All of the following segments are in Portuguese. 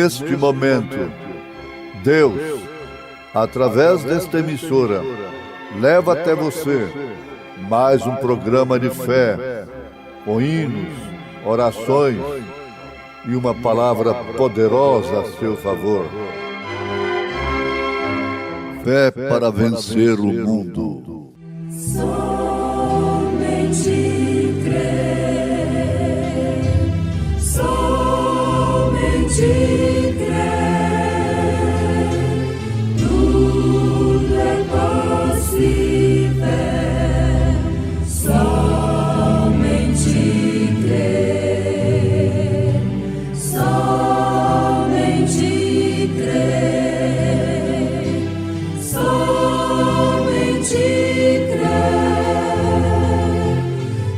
Neste momento, Deus, através desta emissora, leva até você mais um programa de fé, com hinos, orações e uma palavra poderosa a seu favor. Fé para vencer o mundo. Somente crer, somente crer, tudo é possível, somente crer, somente crer, somente crer,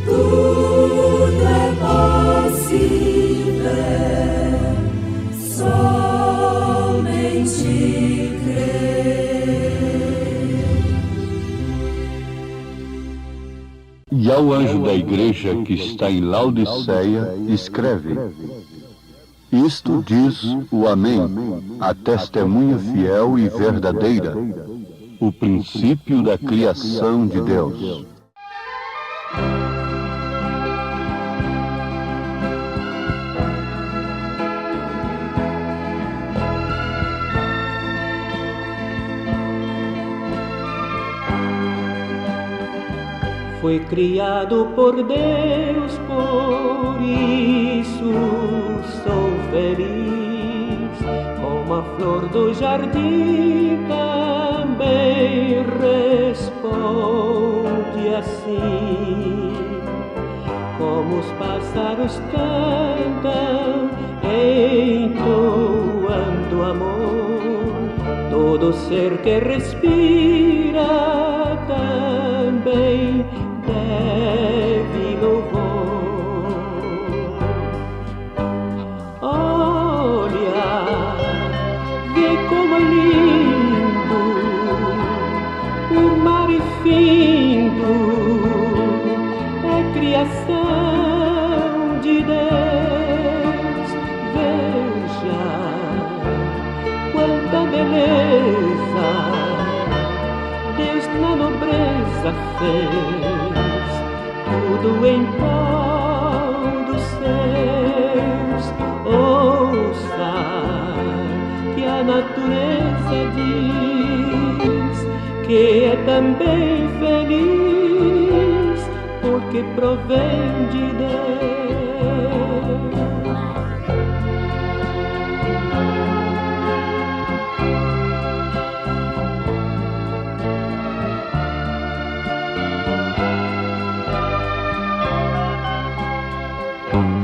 tudo é possível, somente crer. E ao anjo da igreja que está em Laodiceia, escreve: Isto diz o Amém, a testemunha fiel e verdadeira, o princípio da criação de Deus. Foi criado por Deus, por isso sou feliz. Como a flor do jardim também responde assim. Como os pássaros cantam, entoando amor, todo ser que respira também deve louvor. Olha, vê como é lindo o mar infindo, é criação de Deus. Veja quanta beleza Deus na nobreza fez, tudo em prol dos seus. Ouça que a natureza diz que é também feliz, porque provém de Deus.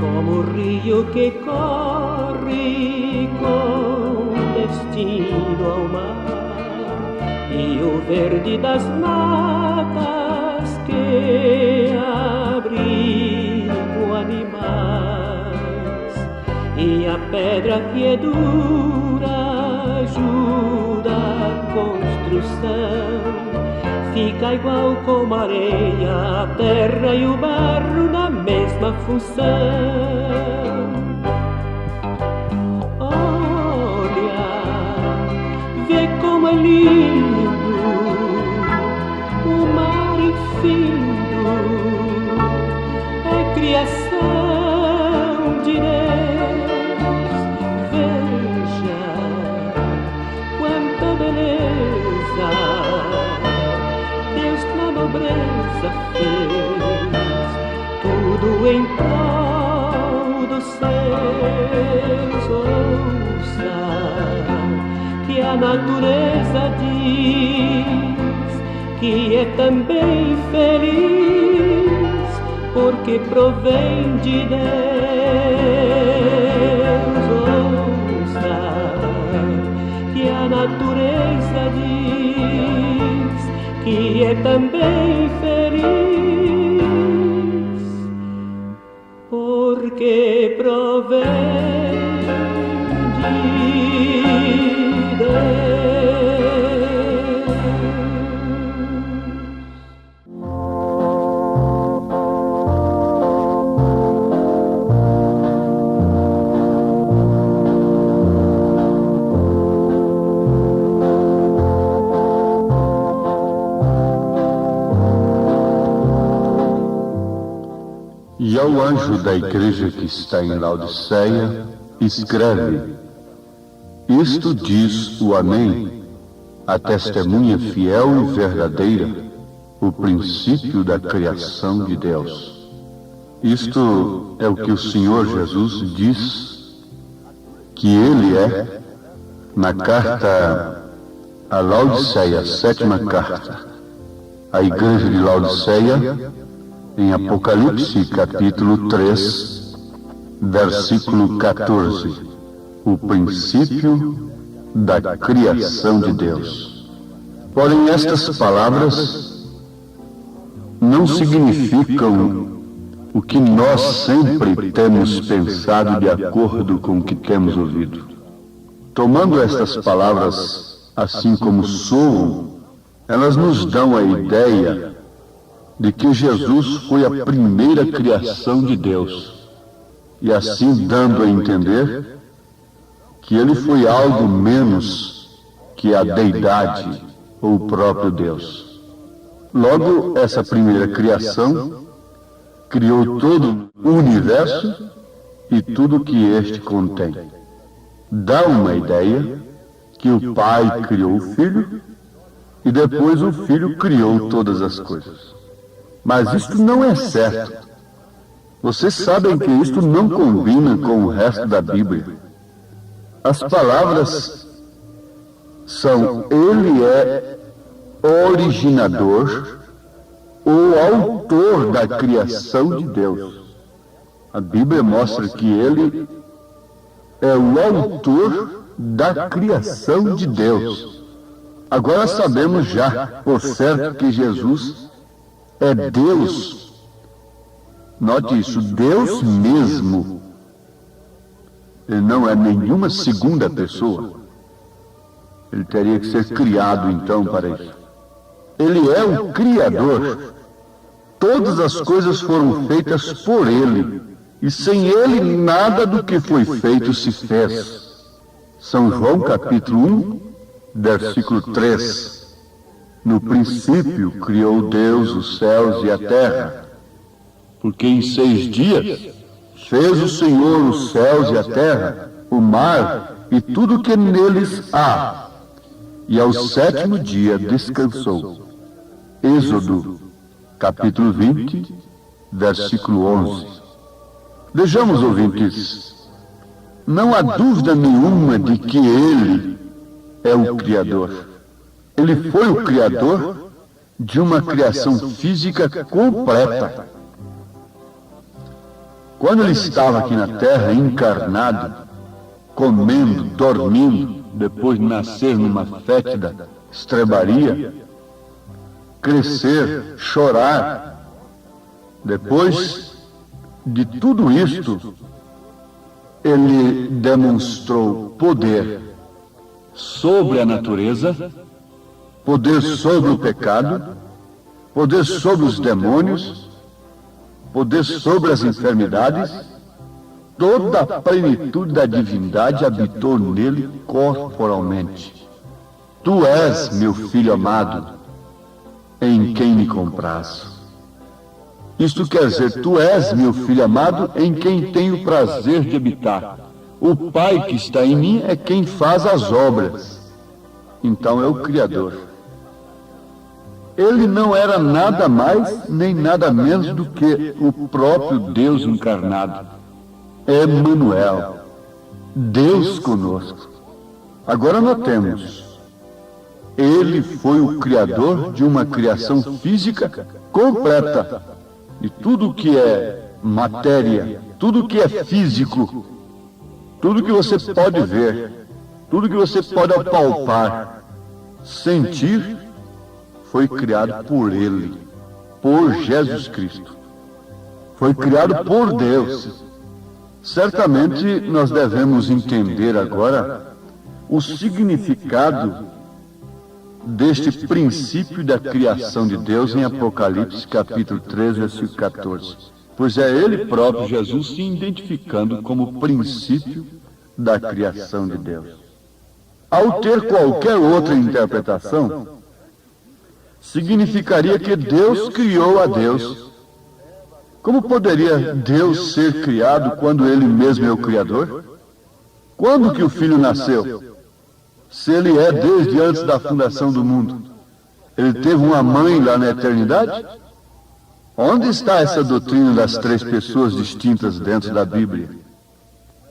Como o rio que corre com destino ao mar, e o verde das matas que abrigam animais, e a pedra que é dura ajuda a construção. Fica igual como a areia, a terra e o barro na mesma função. Olha, vê como é lindo o mar infindo, é criação de Deus. Veja quanta beleza Deus na nobreza fez, tudo em prol dos seus. Ouça que a natureza diz que é também feliz, porque provém de Deus. Ouça que a natureza diz que é também feliz, porque provém de Deus. ao anjo da igreja que está em Laodiceia, escreve: Isto diz o Amém, a testemunha fiel e verdadeira, o princípio da criação de Deus. Isto é o que o Senhor Jesus diz que Ele é na carta a Laodiceia, 7ª carta, à igreja de Laodiceia, em Apocalipse, capítulo 3, versículo 14, o princípio da criação de Deus. Porém, estas palavras não significam o que nós sempre temos pensado de acordo com o que temos ouvido. Tomando estas palavras assim como soam, elas nos dão a ideia de que Jesus foi a primeira criação de Deus, e assim dando a entender que ele foi algo menos que a deidade ou o próprio Deus. Logo, essa primeira criação criou todo o universo e tudo que este contém. Dá uma ideia que o Pai criou o Filho e depois o Filho criou todas as coisas. Mas isto não é certo. Vocês sabem que isto não combina com o resto da Bíblia. As palavras são: Ele é originador ou autor da criação de Deus. A Bíblia mostra que Ele é o autor da criação de Deus. Agora sabemos já, por certo, que Jesus é Deus. Note isso, Deus mesmo. Ele não é nenhuma segunda pessoa. Ele teria que ser criado, então, para isso. Ele é o Criador. Todas as coisas foram feitas por Ele. E sem Ele, nada do que foi feito se fez. São João, capítulo 1, versículo 3. No princípio, criou Deus os céus e a terra. Porque em 6 dias fez o Senhor os céus e a terra, o mar e tudo o que neles há. E ao 7º dia descansou. Êxodo, capítulo 20, versículo 11. Vejamos, ouvintes, não há dúvida nenhuma de que Ele é o Criador. Ele foi o Criador de uma criação física completa. Quando Ele estava aqui na Terra, encarnado, comendo, dormindo, depois de nascer numa fétida estrebaria, crescer, chorar, depois de tudo isto, Ele demonstrou poder sobre a natureza, poder sobre o pecado, poder sobre os demônios, poder sobre as enfermidades. Toda a plenitude da divindade habitou nele corporalmente. Tu és meu filho amado, em quem me comprazo. Isto quer dizer, tu és meu filho amado, em quem tenho prazer de habitar. O Pai que está em mim é quem faz as obras. Então é o Criador. Ele não era nada mais nem nada menos do que o próprio Deus encarnado. Emmanuel, Deus conosco. Agora notemos, Ele foi o Criador de uma criação física completa. De tudo que é matéria, tudo que é físico, tudo que você pode ver, tudo que você pode apalpar, sentir, foi criado por Ele, por Jesus Cristo. Foi criado por Deus. Certamente nós devemos entender agora o significado deste princípio da criação de Deus em Apocalipse capítulo 3, versículo 14. Pois é Ele próprio, Jesus, se identificando como princípio da criação de Deus. Ao ter qualquer outra significaria que Deus criou a Deus. Como poderia Deus ser criado quando Ele mesmo é o Criador? Quando que o Filho nasceu? Se Ele é desde antes da fundação do mundo, Ele teve uma mãe lá na eternidade? Onde está essa doutrina das três pessoas distintas dentro da Bíblia?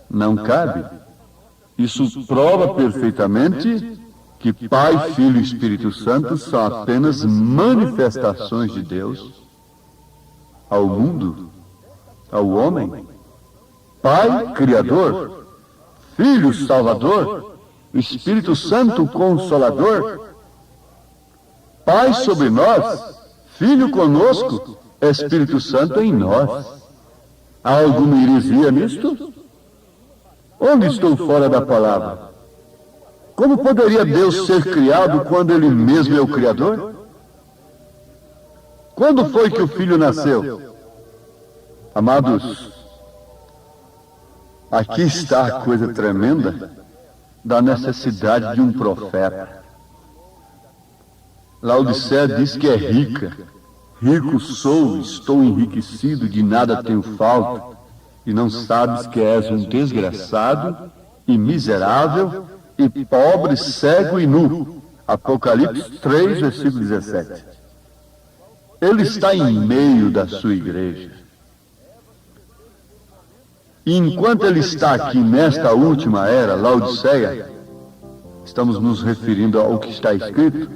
Não cabe. Isso prova perfeitamente que Pai, Filho e Espírito Santo são apenas manifestações de Deus ao mundo, ao homem. Pai, Criador, Filho, Salvador, Espírito Santo, Consolador. Pai sobre nós, Filho conosco, Espírito Santo em nós. Há alguma heresia nisto? Onde estou fora da palavra? Como poderia Deus ser criado quando Ele mesmo é o Criador? Quando foi que o Filho nasceu? Amados, aqui está a coisa tremenda da necessidade de um profeta. Laodiceia diz que é rica. Rico sou, estou enriquecido, de nada tenho falta. E não sabes que és um desgraçado e miserável e pobre, cego e nu. Apocalipse 3, versículo 17. Ele está em meio da sua igreja. E enquanto ele está aqui nesta última era, Laodiceia, estamos nos referindo ao que está escrito,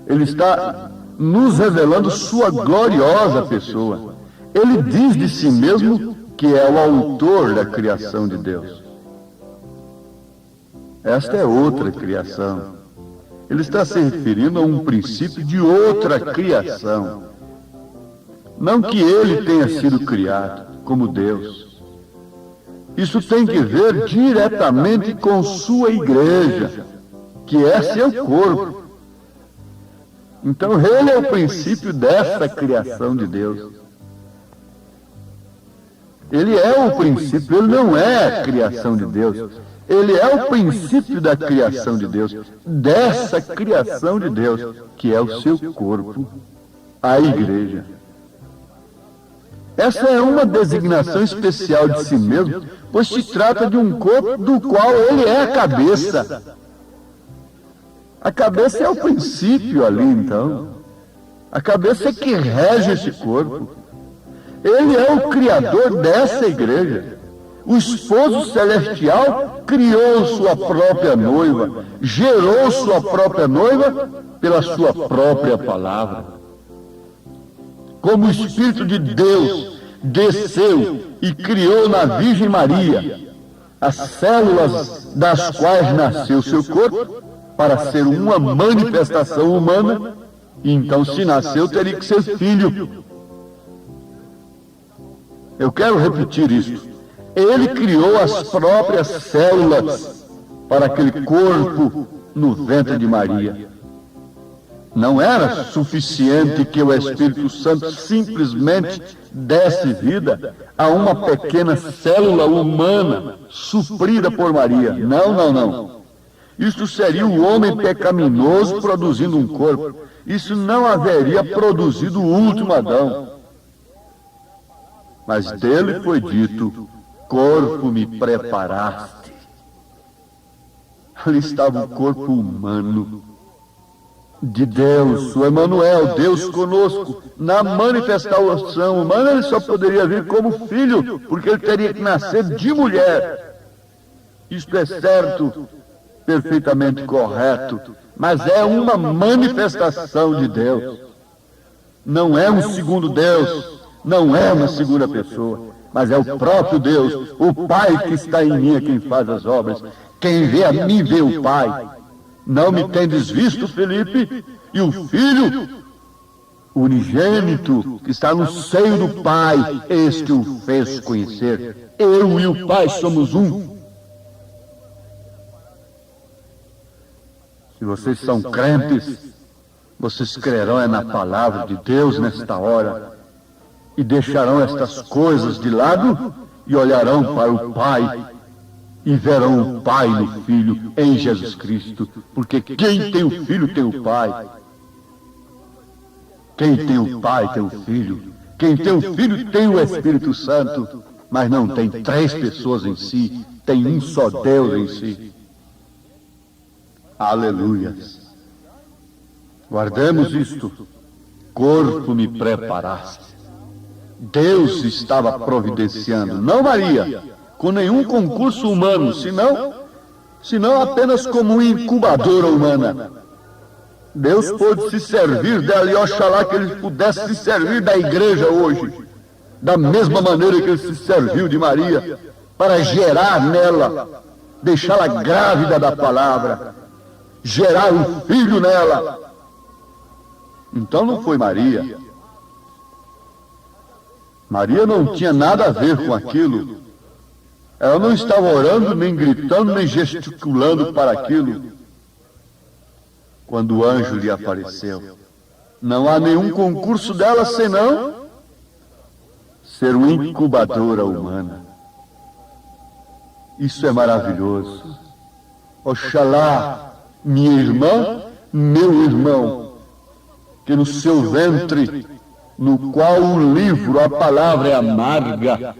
ele está nos revelando sua gloriosa pessoa. Ele diz de si mesmo que é o autor da criação de Deus. Esta é outra criação. Ele está se referindo a um princípio de outra criação. Não que ele tenha sido criado como Deus. Isso tem que ver diretamente com sua igreja, que é seu corpo. Então ele é o princípio dessa criação de Deus. Ele é o princípio, ele não é a criação de Deus. Ele é o princípio da criação de Deus, dessa criação de Deus, que é o seu corpo, a igreja. Essa é uma designação especial de si mesmo, pois se trata de um corpo do qual ele é a cabeça. A cabeça é o princípio ali, então. A cabeça é que rege esse corpo. Ele é o criador dessa igreja. O esposo celestial criou sua própria noiva, gerou sua própria noiva pela sua própria palavra. Como o Espírito de Deus desceu e criou na Virgem Maria as células das quais nasceu seu corpo, para ser uma manifestação humana, e então, se nasceu, teria que ser filho. Eu quero repetir isso. Ele criou as próprias células para aquele corpo no ventre de Maria. Não era suficiente que o Espírito Santo simplesmente desse vida a uma pequena célula humana suprida por Maria. Não, não, não. Isso seria o homem pecaminoso produzindo um corpo. Isso não haveria produzido o último Adão. Mas dele foi dito: corpo me preparaste. Ali estava o corpo humano de Deus, o Emanuel, Deus conosco. Na manifestação humana ele só poderia vir como filho, porque ele teria que nascer de mulher. Isto é certo, perfeitamente correto, mas é uma manifestação de Deus. Não é um segundo Deus, não é uma segunda pessoa, mas é o próprio Deus, o Pai que está em mim é quem faz as obras. Quem vê a mim vê o Pai. Não me tendes visto, Felipe? E o Filho, unigênito, que está no seio do Pai, este o fez conhecer. Eu e o Pai somos um. Se vocês são crentes, vocês crerão é na palavra de Deus nesta hora, e deixarão estas coisas de lado e olharão para o Pai e verão o Pai no Filho em Jesus Cristo, porque quem tem o Filho tem o Pai. Quem tem o Pai tem o Filho. Quem tem o Filho tem o Espírito Santo, mas não tem três pessoas em si, tem um só Deus em si. Aleluia. Guardemos isto. Corpo me preparaste. Deus estava providenciando, não Maria, com nenhum concurso humano, senão apenas como uma incubadora humana. Deus pôde se servir dela e oxalá que ele pudesse se servir da igreja hoje, da mesma maneira que ele se serviu de Maria, para gerar nela, deixá-la grávida da palavra, gerar um filho nela. Então não foi Maria. Maria não tinha nada a ver com aquilo. Ela não estava orando, nem gritando, nem gesticulando para aquilo. Quando o anjo lhe apareceu, não há nenhum concurso dela senão ser uma incubadora humana. Isso é maravilhoso. Oxalá, minha irmã, meu irmão, que no seu ventre, no qual o livro, a palavra é amarga,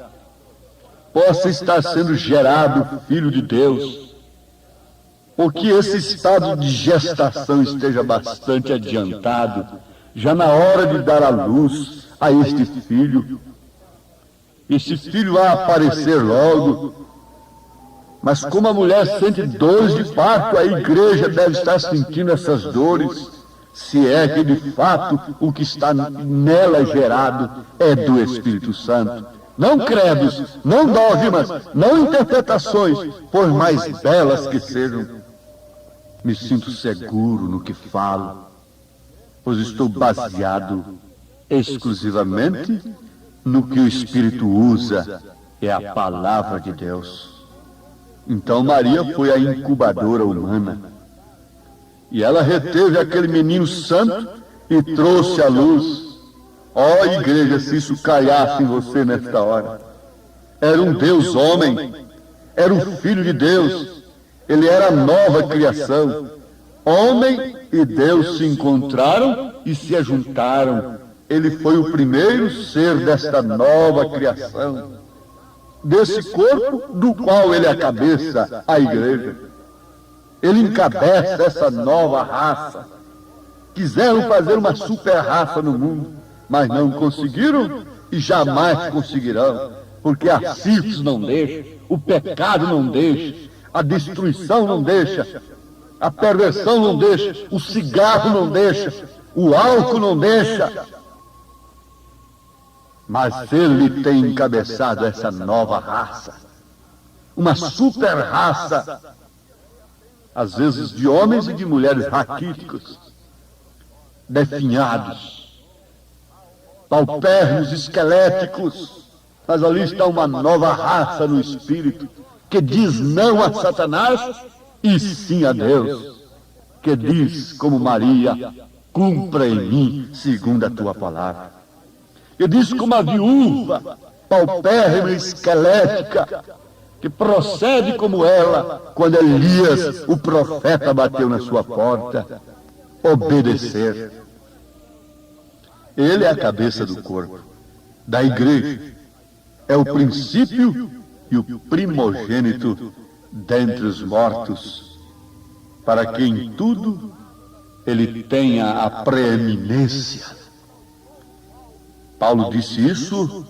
possa estar sendo gerado o Filho de Deus, ou que esse estado de gestação esteja bastante adiantado, já na hora de dar à luz a este filho. Esse filho vai aparecer logo, mas como a mulher sente dores de parto, a igreja deve estar sentindo essas dores, se é que de fato o que está nela gerado é do Espírito Santo. Não credos, não dogmas, não interpretações, por mais belas que sejam. Me sinto seguro no que falo, pois estou baseado exclusivamente no que o Espírito usa, é a palavra de Deus. Então Maria foi a incubadora humana, e ela reteve aquele menino santo e trouxe à luz. Ó igreja, se isso calhasse em você nesta hora. Era um Deus homem, era o Filho de Deus, ele era a nova criação. Homem e Deus se encontraram e se ajuntaram. Ele foi o primeiro ser desta nova criação, desse corpo do qual ele é a cabeça, a igreja. Ele encabeça essa nova raça. Quiseram fazer uma super raça no mundo, mas não conseguiram e jamais conseguirão, porque a sífilis não deixa, o pecado não deixa, a destruição não deixa, a perversão não deixa, o cigarro não deixa, o álcool não deixa. Mas ele tem encabeçado essa nova raça, uma super raça, às vezes de homens e de mulheres raquíticos, definhados, paupérrimos, esqueléticos, mas ali está uma nova raça no espírito, que diz não a Satanás e sim a Deus, que diz como Maria, cumpra em mim segundo a tua palavra. Que diz como a viúva, paupérrima e esquelética, que procede como ela, quando Elias, o profeta, bateu na sua porta, obedecer. Ele é a cabeça do corpo, da igreja, é o princípio e o primogênito dentre os mortos, para que em tudo ele tenha a preeminência. Paulo disse isso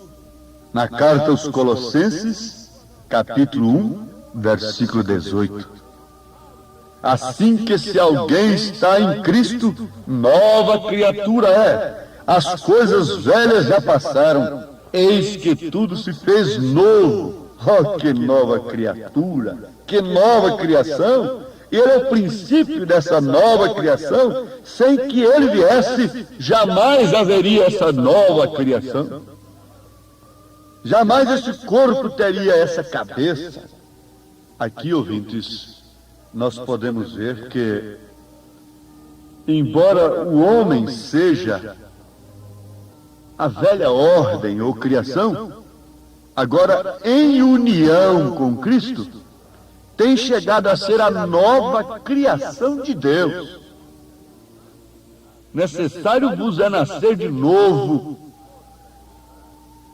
na carta aos Colossenses, capítulo 1, versículo 18. Assim que se alguém está em Cristo, nova criatura é. As coisas velhas já passaram, eis que tudo se fez novo. Oh, que nova criatura, que nova criação! Ele é o princípio dessa nova criação. Sem que ele viesse, jamais haveria essa nova criação. Jamais esse corpo teria essa cabeça. Aqui, ouvintes, nós podemos ver que, embora o homem seja a velha ordem ou criação, agora em união com Cristo, tem chegado a ser a nova criação de Deus. Necessário vos é nascer de novo,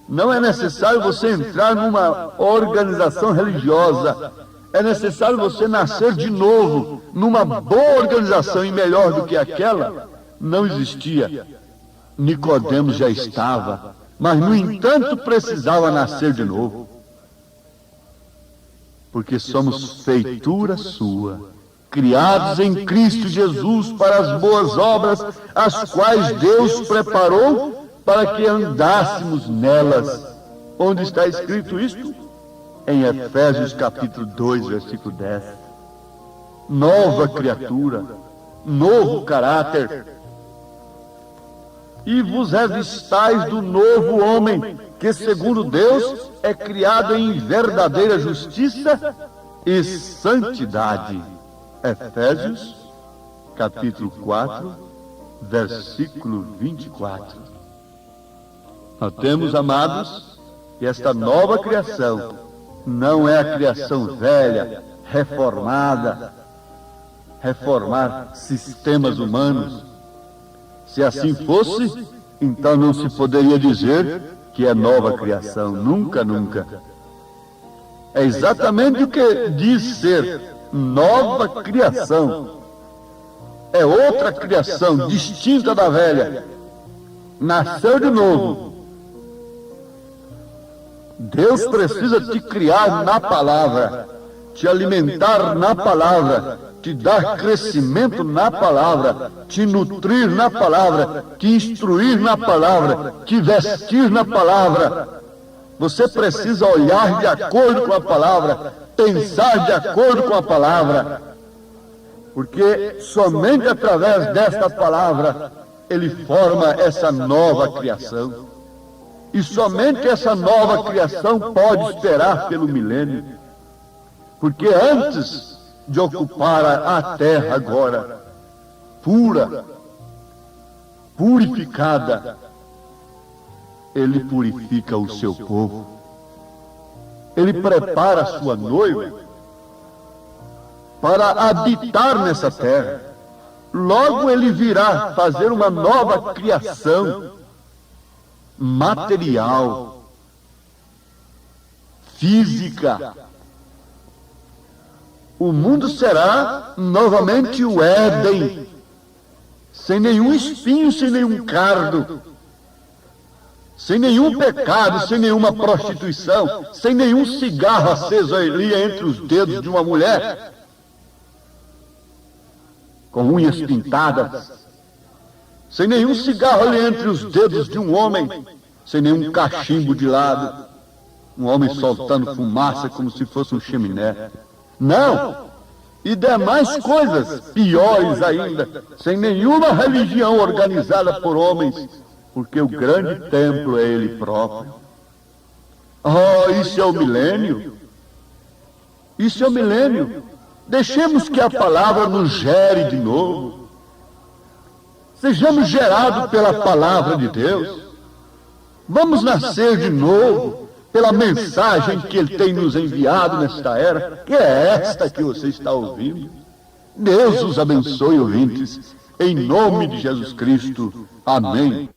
Não é necessário você entrar numa organização religiosa. É necessário você nascer de novo, numa boa organização, e melhor do que aquela, não existia. Nicodemos já estava, mas no entanto precisava nascer de novo. Porque somos feitura sua, criados em Cristo Jesus para as boas obras, as quais Deus preparou para que andássemos nelas. Onde está escrito isto? Em Efésios capítulo 2, versículo 10. Nova criatura, novo caráter. E vos revistais do novo homem, que segundo Deus é criado em verdadeira justiça e santidade. Efésios capítulo 4, versículo 24. Notemos, amados, que esta nova criação não é a criação velha, reformada, reformar sistemas humanos. Se assim fosse, então não se poderia dizer que é nova criação. Nunca, nunca. É exatamente o que diz ser nova criação. É outra criação, distinta da velha. Nasceu de novo. Deus precisa te criar na palavra, te alimentar na palavra, te dar crescimento na palavra, te nutrir na palavra, te instruir na palavra, te vestir na palavra. Você precisa olhar de acordo com a palavra, pensar de acordo com a palavra, porque somente através desta palavra Ele forma essa nova criação. E somente essa nova criação pode esperar pelo milênio. Porque antes de ocupar a terra agora, pura, purificada, Ele purifica o seu povo. Ele prepara a sua noiva para habitar nessa terra. Logo Ele virá fazer uma nova criação material, física. O mundo será novamente o Éden, sem nenhum espinho, sem nenhum cardo, sem nenhum pecado, sem nenhuma prostituição, sem nenhum cigarro aceso ali entre os dedos de uma mulher, com unhas pintadas, sem nenhum cigarro ali entre os dedos de um homem, sem nenhum cachimbo de lado, um homem soltando fumaça como se fosse um chaminé. Não! E demais coisas piores ainda, sem nenhuma religião organizada por homens, porque o grande templo é Ele próprio. Oh, isso é o milênio! Isso é o milênio! Deixemos que a palavra nos gere de novo. Sejamos gerados pela palavra de Deus. Vamos nascer de novo pela mensagem que Ele tem nos enviado nesta era, que é esta que você está ouvindo. Deus os abençoe, ouvintes, em nome de Jesus Cristo. Amém.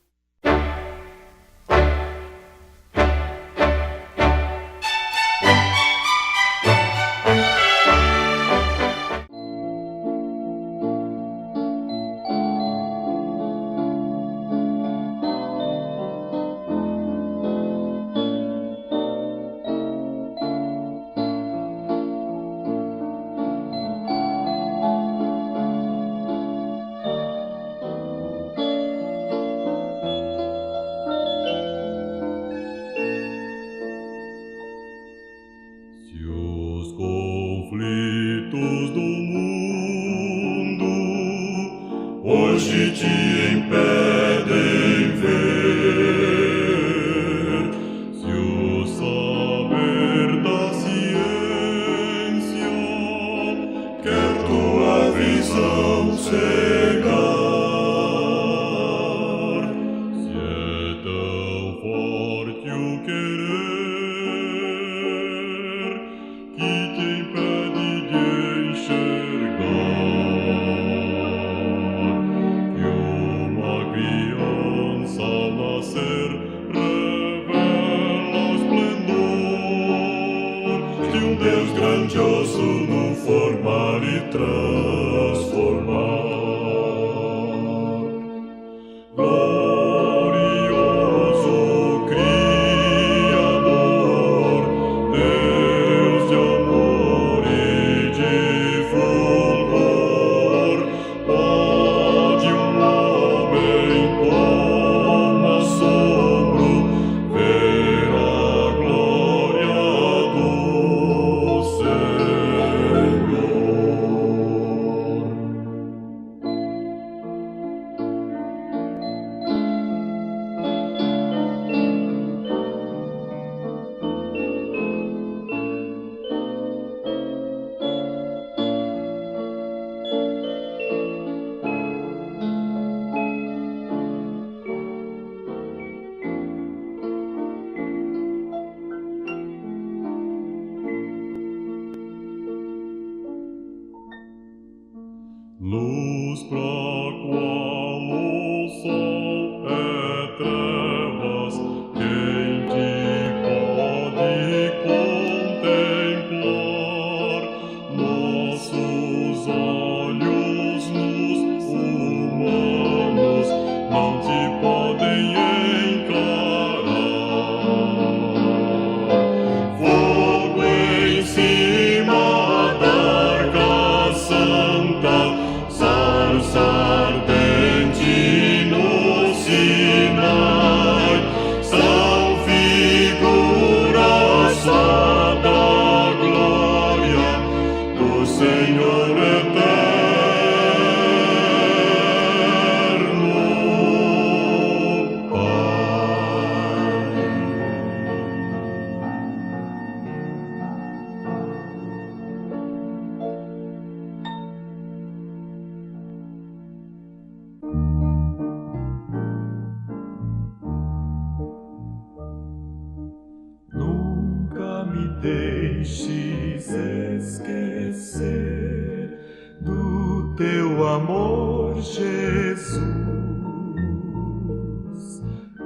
esquecer do teu amor, Jesus,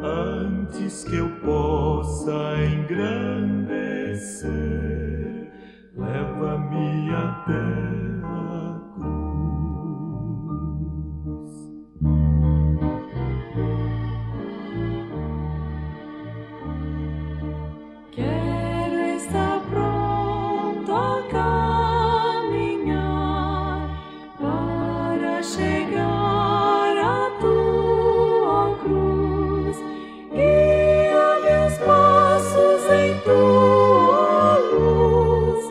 antes que eu possa engrandecer, leva-me até a cruz. Quero estar pronto a caminhar para chegar à tua cruz. Guia meus passos em tua luz,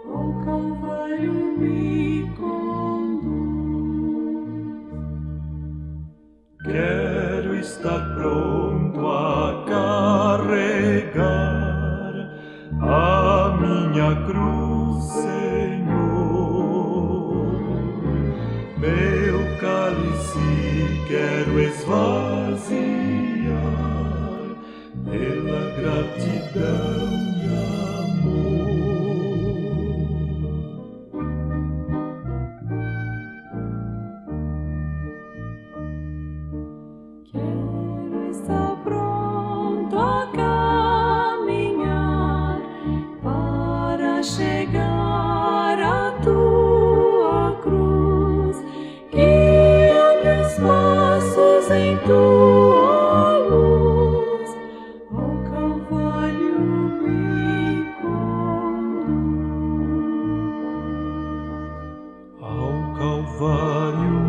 ao Calvário me conduz. Quero estar pronto a carregar a minha cruz, Senhor. Meu cálice quero esvaziar pela gratidão e amor. Quero estar pronto a caminhar para chegar à tua cruz. Guia meus passos em tua luz, ao Calvário me conduz. Ao Calvário